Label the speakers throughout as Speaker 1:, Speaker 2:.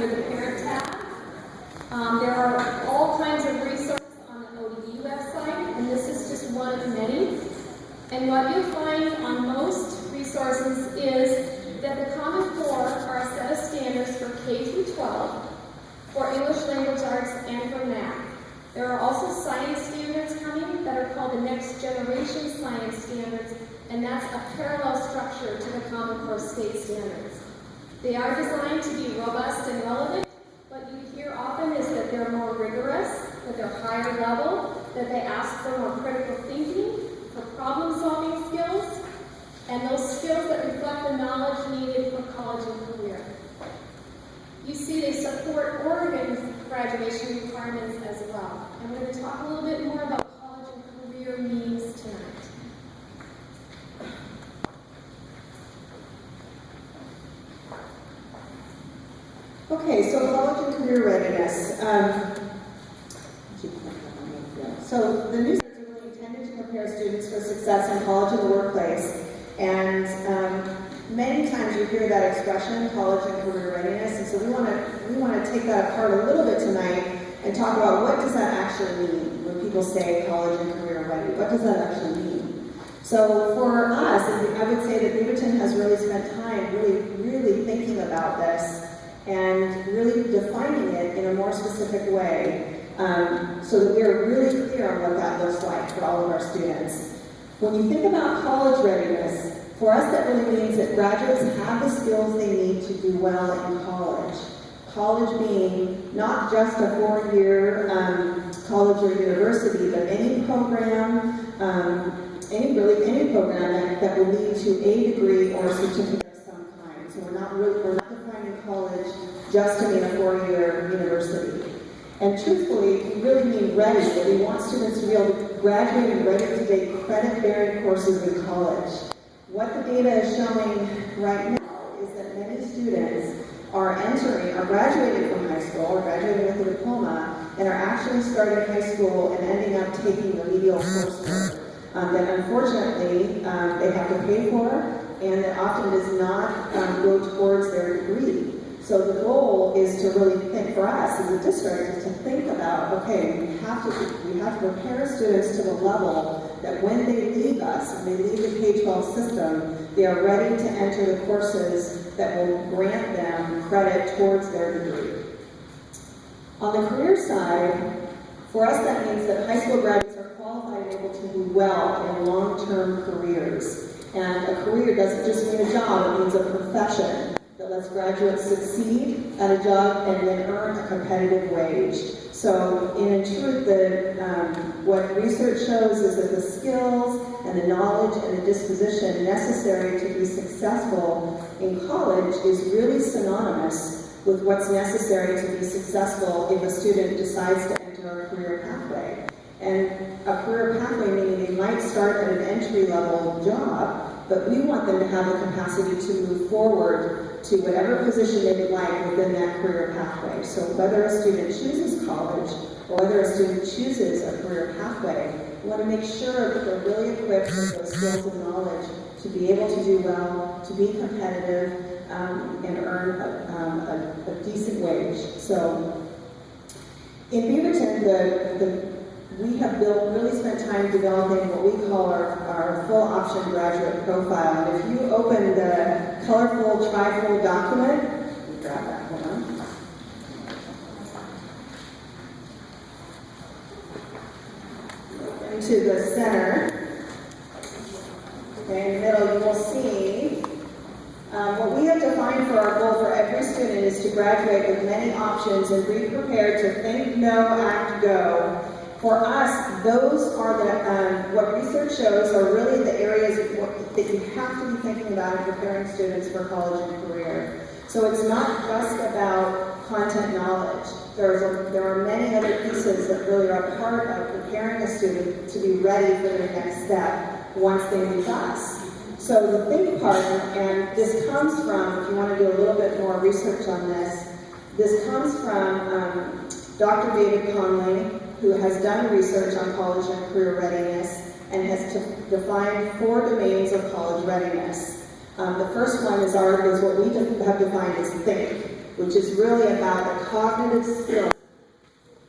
Speaker 1: under the Parent tab. There are all kinds of resources on the ODE website, and this is just one of many. And what you'll find on most resources is that the Common Core are a set of standards for K through 12, for English language arts, and for math. There are also science standards coming that are called the Next Generation Science Standards, and that's a parallel structure to the Common Core state standards. They are designed to be robust and relevant. What you hear often is that they're more rigorous, that they're higher level, that they ask for more critical thinking, for problem-solving skills, and those skills that reflect the knowledge needed for college and career. You see they support Oregon's graduation requirements as well. I'm going to talk a little bit more about college and career means tonight.
Speaker 2: Okay, so college and career readiness. So the new standards are really intended to prepare students for success in college and the workplace. And many times you hear that expression, college and career readiness, and so we want to take that apart a little bit tonight and talk about what does that actually mean when people say college and career ready. What does that actually mean? So for us, I would say that Beaverton has really spent time really thinking about this and really defining it in a more specific way so that we're really clear on what that looks like for all of our students. When you think about college readiness, for us that really means that graduates have the skills they need to do well in college. College being not just a four-year college or university, but any program, any program that will lead to a degree or a certificate of some kind. So we're not defining college just to mean a four-year university. And truthfully, we really mean ready, that we want students to be able to graduate and ready to take credit-bearing courses in college. What the data is showing right now is that many students are graduating from high school, or graduating with a diploma, and are actually starting high school and ending up taking remedial coursework that unfortunately they have to pay for, and that often does not go towards their degree. So the goal is to really think, for us as a district, is to think about, okay, we have to prepare students to the level that when they leave us, when they leave the K-12 system, they are ready to enter the courses that will grant them credit towards their degree. On the career side, for us that means that high school graduates are qualified and able to do well in long-term careers. And a career doesn't just mean a job, it means a profession that lets graduates succeed at a job and then earn a competitive wage. So in truth, what research shows is that the skills and the knowledge and the disposition necessary to be successful in college is really synonymous with what's necessary to be successful if a student decides to enter a career pathway. And a career pathway meaning they might start at an entry-level job, but we want them to have the capacity to move forward to whatever position they would like within that career pathway. So whether a student chooses college or whether a student chooses a career pathway, we want to make sure that they're really equipped with those skills and knowledge to be able to do well, to be competitive, and earn a decent wage. So in Beaverton, we have really spent time developing what we call our full option graduate profile. And if you open the colorful trifold document, let me grab that, hold on. Into the center, okay, in the middle, you will see what we have defined for our goal for every student is to graduate with many options and be prepared to think, know, act, go. For us, those are what research shows are really the areas that you have to be thinking about in preparing students for college and career. So it's not just about content knowledge. There are many other pieces that really are part of preparing a student to be ready for their next step once they leave us. So the think part, and this comes from, if you want to do a little bit more research on this comes from Dr. David Conley, who has done research on college and career readiness and has defined 4 domains of college readiness. The first one is what we have defined as think. which is really about the cognitive skills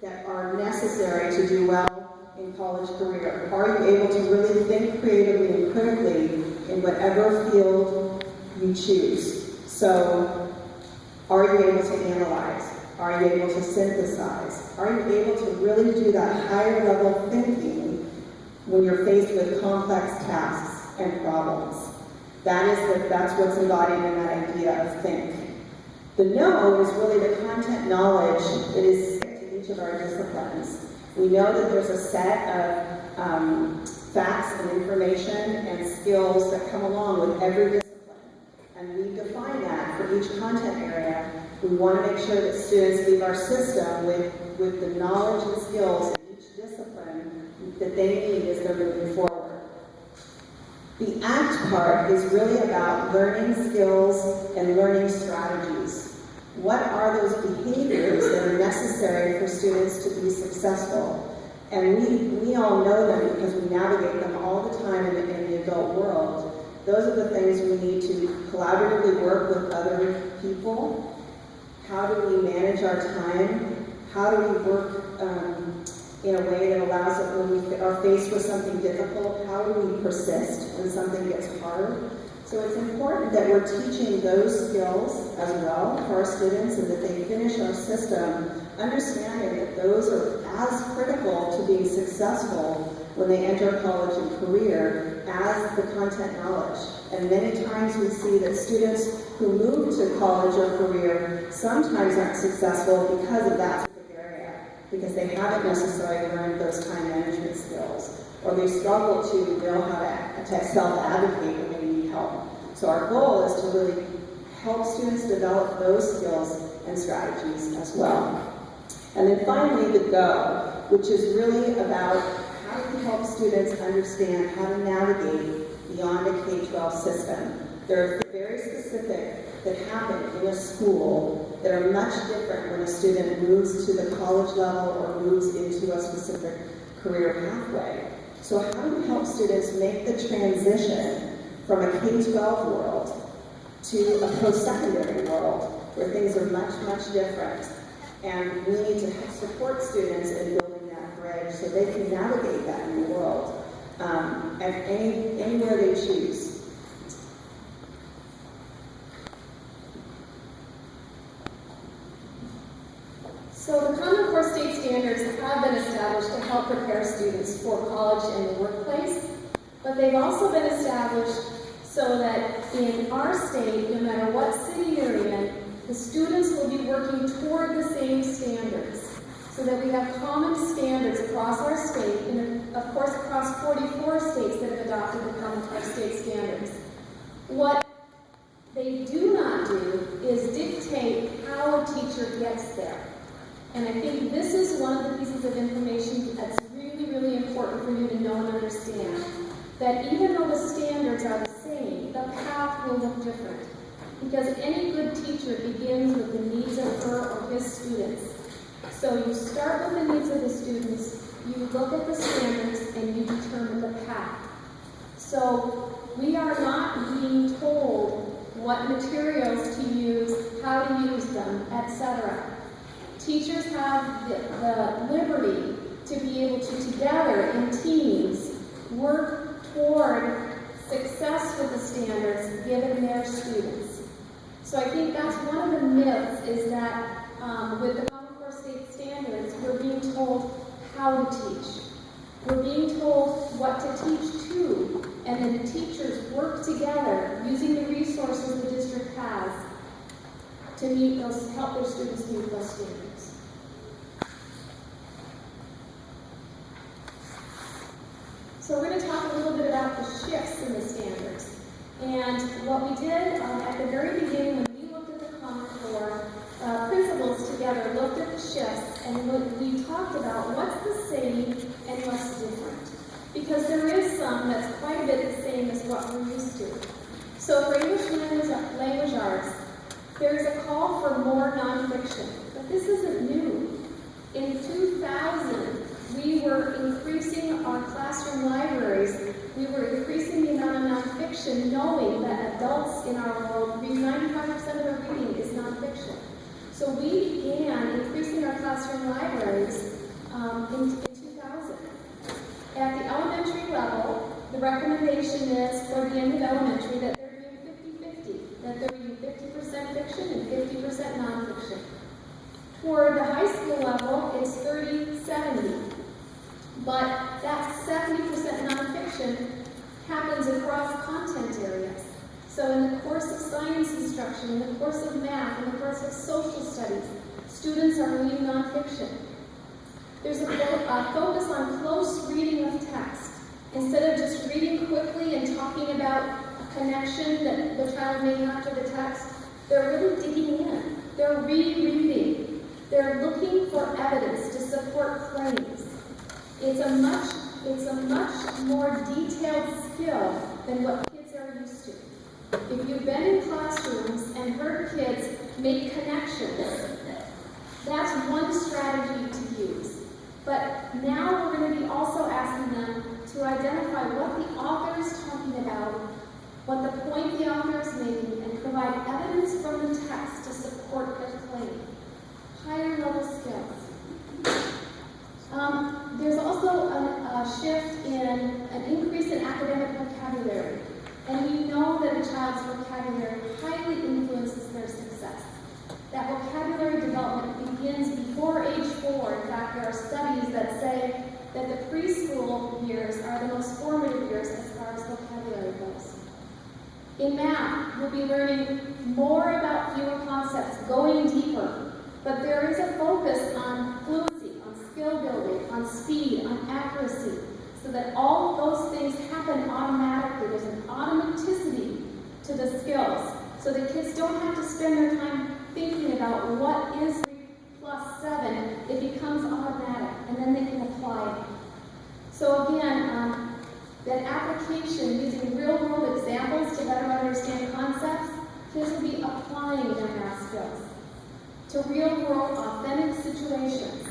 Speaker 2: that are necessary to do well in college career. Are you able to really think creatively and critically in whatever field you choose? So, are you able to analyze? Are you able to synthesize? Are you able to really do that higher level thinking when you're faced with complex tasks and problems? That's what's embodied in that idea of think. The know is really the content knowledge that is to each of our disciplines. We know that there's a set of facts and information and skills that come along with every discipline. And we define that for each content area. We want to make sure that students leave our system with the knowledge and skills in each discipline that they need as they're moving forward. The ACT part is really about learning skills and learning strategies. What are those behaviors that are necessary for students to be successful? And we all know them because we navigate them all the time in the adult world. Those are the things we need to collaboratively work with other people. How do we manage our time? How do we work in a way that allows us, when we are faced with something difficult, how do we persist when something gets hard? So it's important that we're teaching those skills as well for our students and that they finish our system understanding that those are as critical to being successful when they enter college and career as the content knowledge. And many times we see that students who move to college or career sometimes aren't successful because of that specific area, because they haven't necessarily learned those time management skills, or they struggle to know how to self-advocate when they need help. So our goal is to really help students develop those skills and strategies as well. And then finally, the go, which is really about how do we help students understand how to navigate beyond a K-12 system. There are very specific that happen in a school that are much different when a student moves to the college level or moves into a specific career pathway. So how do we help students make the transition from a K-12 world to a post-secondary world where things are much, much different? And we need to support students in building that bridge so they can navigate that new world anywhere they choose.
Speaker 1: So the Common Core State Standards have been established to help prepare students for college and the workplace, but they've also been established so that in our state, no matter what city you're in, the students will be working toward the same standards, so that we have common standards across our state, and of course across 44 states that have adopted the Common Core State Standards. What they do not do is dictate how a teacher gets there. And I think this is one of the pieces of information that's really, really important for you to know and understand. That even though the standards are the same, the path will look different. Because any good teacher begins with the needs of her or his students. So you start with the needs of the students, you look at the standards, and you determine the path. So we are not being told what materials to use, how to use them, etc. Teachers have the liberty to be able to, together in teams, work toward success with the standards given their students. So I think that's one of the myths, is that with the Common Core State Standards, we're being told how to teach. We're being told what to teach to, and then the teachers work together using the resources the district has to help their students meet those standards. So we're going to talk a little bit about the shifts in the standards. And what we did at the very beginning, when we looked at the Common Core, principals together looked at the shifts, and we talked about what's the same and what's different. Because there is some that's quite a bit the same as what we're used to. So for English language arts, there is a call for more nonfiction. But this isn't new. In 2000, we were increasing our classroom libraries. We were increasing the amount of nonfiction, knowing that adults in our world read 95% of their reading is nonfiction. So we began increasing our classroom libraries in 2000. At the elementary level, the recommendation is for the end of elementary that they're doing 50-50, that they're doing 50% fiction and 50% nonfiction. Toward the high school level, it's 30-70. But that 70% nonfiction happens across content areas. So in the course of science instruction, in the course of math, in the course of social studies, students are reading nonfiction. There's a focus on close reading of text. Instead of just reading quickly and talking about a connection that the child may have to the text, they're really digging in. They're rereading. They're looking for evidence to support claims. It's a much more detailed skill than what kids are used to. If you've been in classrooms and heard kids make connections, that's one strategy to use. But now we're going to be also asking them to identify what the author is talking about, what the point the author is making, and provide evidence from the text to support their claim. Higher level skills. There's also a shift in an increase in academic vocabulary. And we know that a child's vocabulary highly influences their success. That vocabulary development begins before age 4. In fact, there are studies that say that the preschool years are the most formative years as far as vocabulary goes. In math, we'll be learning more about fewer concepts, going deeper. But there is a focus on fluency, on skill building, on speed, on accuracy, so that all of those things happen automatically. There's an automaticity to the skills, so the kids don't have to spend their time thinking about what is 3 plus 7. It becomes automatic, and then they can apply it. So again, that application using real-world examples to better understand concepts, kids will be applying their math skills to real-world, authentic situations.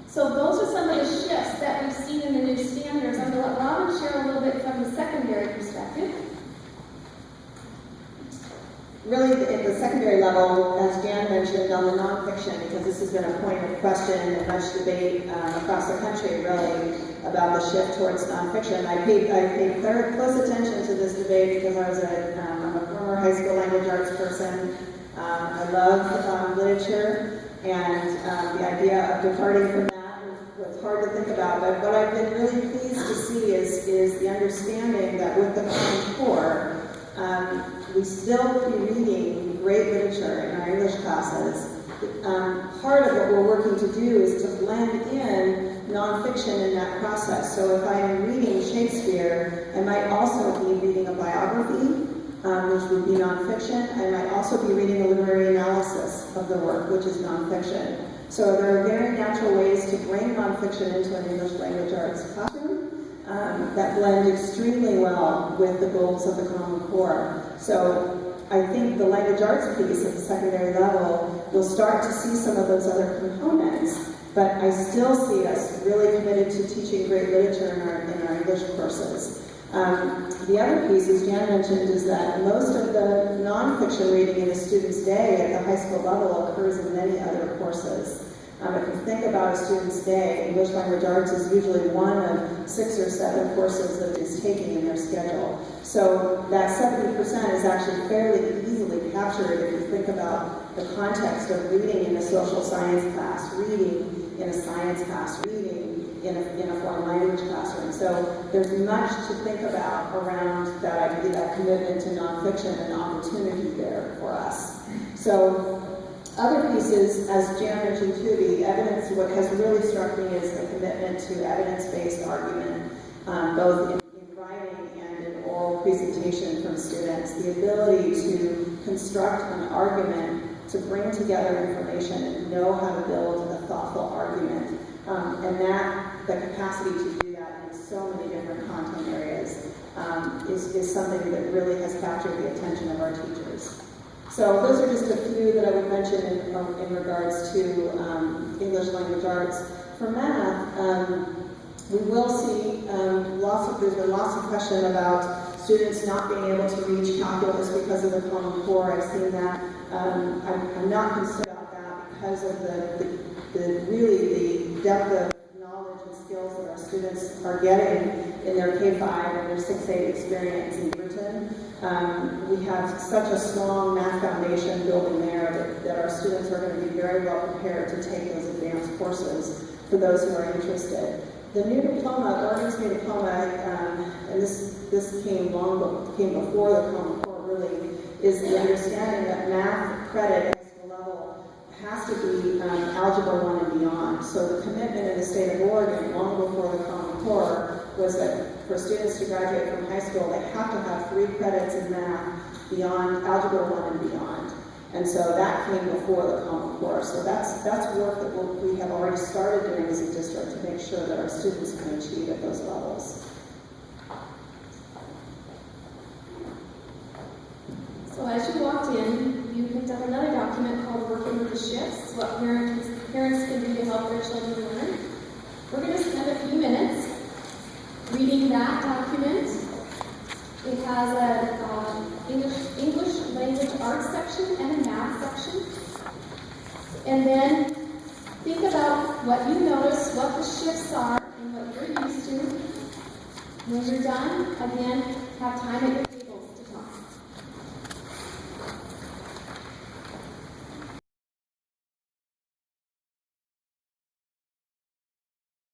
Speaker 1: So those are some of the shifts that we've seen in the new standards. I'm going to let Robin share a little bit from the secondary perspective.
Speaker 2: Really, at the secondary level, as Jan mentioned, on the nonfiction, because this has been a point of question and much debate across the country, really, about the shift towards nonfiction. I paid very close attention to this debate because I'm a former high school language arts person. I love literature, and the idea of departing from that was hard to think about. But what I've been really pleased to see is the understanding that with the Common Core, we still be reading great literature in our English classes. Part of what we're working to do is to blend in nonfiction in that process. So if I am reading Shakespeare, I might also be reading a biography, which would be nonfiction. I might also be reading a literary analysis of the work, which is nonfiction. So there are very natural ways to bring nonfiction into an English language arts classroom that blend extremely well with the goals of the Common Core. So I think the language arts piece at the secondary level will start to see some of those other components, but I still see us really committed to teaching great literature in our English courses. The other piece, as Jan mentioned, is that most of the nonfiction reading in a student's day at the high school level occurs in many other courses. If you think about a student's day, English language arts is usually one of 6 or 7 courses that is taking in their schedule. So that 70% is actually fairly easily captured if you think about the context of reading in a social science class, reading in a science class, reading in a foreign language classroom. So there's much to think about around that idea, that commitment to nonfiction and opportunity there for us. So other pieces, as Jan mentioned too, the evidence, what has really struck me is the commitment to evidence-based argument, both in writing and in oral presentation from students. The ability to construct an argument, to bring together information and know how to build a thoughtful argument. And the capacity to do that in so many different content areas is something that really has captured the attention of our teachers. So those are just a few that I would mention in regards to English language arts. For math, We will see there's been lots of question about students not being able to reach calculus because of the Common Core. I've seen that. I'm not concerned about that because of the depth of knowledge and skills that our students are getting in their K-5 and their 6-8 experience in Beaverton. We have such a strong math foundation building there that our students are going to be very well prepared to take those advanced courses for those who are interested. The new diploma, the Oregon's new diploma, and this came before the Common Core really, is the understanding that math credit at high school level has to be Algebra 1 and beyond. So the commitment in the state of Oregon, long before the Common Core, was that for students to graduate from high school, they have to have 3 credits in math beyond Algebra 1 and beyond. And so that came before the Common Core. So that's work that we have already started doing as a district to make sure that our students can achieve at those levels.
Speaker 1: So as you walked in, you picked up another document called Working with the Shifts, what parents can do to help their children learn. We're going to spend a few minutes reading that document. It has an English language arts section and a math section. And then think about what you notice, what the shifts are, and what you're used to. When you're done, again,